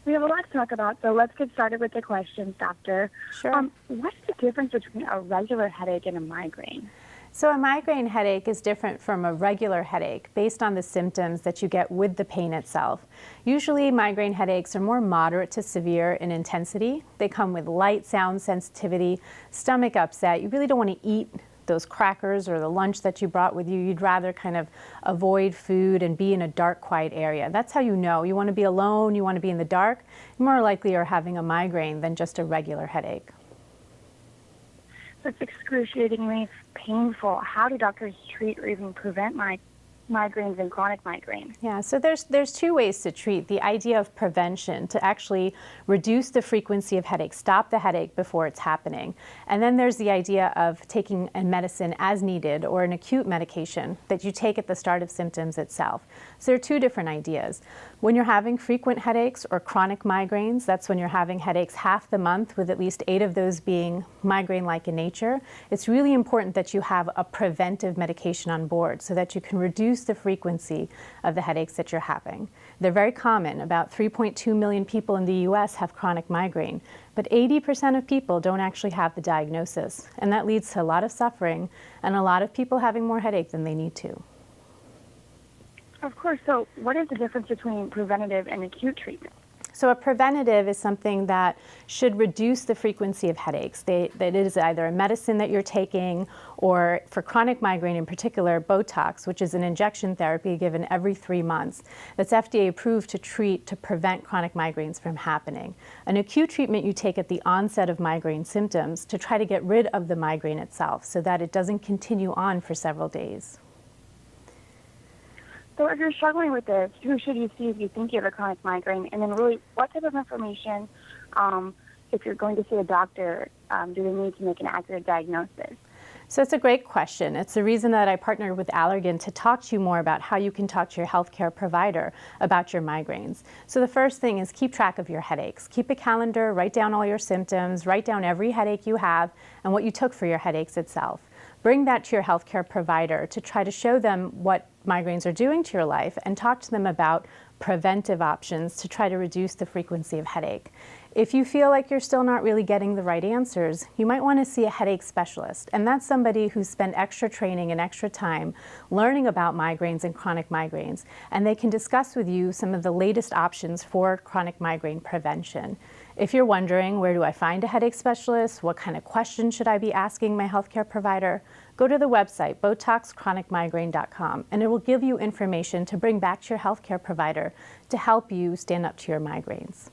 We have a lot to talk about, so let's get started with the questions, doctor. Sure. What's the difference between a regular headache and a migraine? So a migraine headache is different from a regular headache based on the symptoms that you get with the pain itself. Usually migraine headaches are more moderate to severe in intensity. They come with light sound sensitivity, stomach upset. You really don't want to eat those crackers or the lunch that you brought with you. You'd rather kind of avoid food and be in a dark, quiet area. That's how you know. You want to be alone, you want to be in the dark. You more likely are having a migraine than just a regular headache. It's excruciatingly painful. How do doctors treat or even prevent migraines and chronic migraine? Yeah, so there's two ways to treat. The idea of prevention, to actually reduce the frequency of headache, stop the headache before it's happening. And then there's the idea of taking a medicine as needed, or an acute medication that you take at the start of symptoms itself. So there are two different ideas. When you're having frequent headaches or chronic migraines, that's when you're having headaches half the month, with at least 8 of those being migraine-like in nature. It's really important that you have a preventive medication on board so that you can reduce the frequency of the headaches that you're having. They're very common. About 3.2 million people in the US have chronic migraine, but 80% of people don't actually have the diagnosis. And that leads to a lot of suffering and a lot of people having more headache than they need to. Of course. So what is the difference between preventative and acute treatment? So a preventative is something that should reduce the frequency of headaches. That it is either a medicine that you're taking, or for chronic migraine in particular, Botox, which is an injection therapy given every 3 months. That's FDA approved to prevent chronic migraines from happening. An acute treatment you take at the onset of migraine symptoms to try to get rid of the migraine itself so that it doesn't continue on for several days. So if you're struggling with this, who should you see if you think you have a chronic migraine? And then really, what type of information, if you're going to see a doctor, do they need to make an accurate diagnosis? So it's a great question. It's the reason that I partnered with Allergan to talk to you more about how you can talk to your healthcare provider about your migraines. So the first thing is keep track of your headaches. Keep a calendar, write down all your symptoms, write down every headache you have and what you took for your headaches itself. Bring that to your healthcare provider to try to show them what migraines are doing to your life and talk to them about preventive options to try to reduce the frequency of headache. If you feel like you're still not really getting the right answers, you might want to see a headache specialist. And that's somebody who's spent extra training and extra time learning about migraines and chronic migraines. And they can discuss with you some of the latest options for chronic migraine prevention. If you're wondering, where do I find a headache specialist? What kind of questions should I be asking my healthcare provider? Go to the website, BotoxChronicMigraine.com, and it will give you information to bring back to your healthcare provider to help you stand up to your migraines.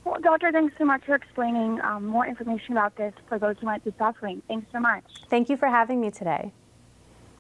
Well, doctor, thanks so much for explaining more information about this for those who might be suffering. Thanks so much. Thank you for having me today.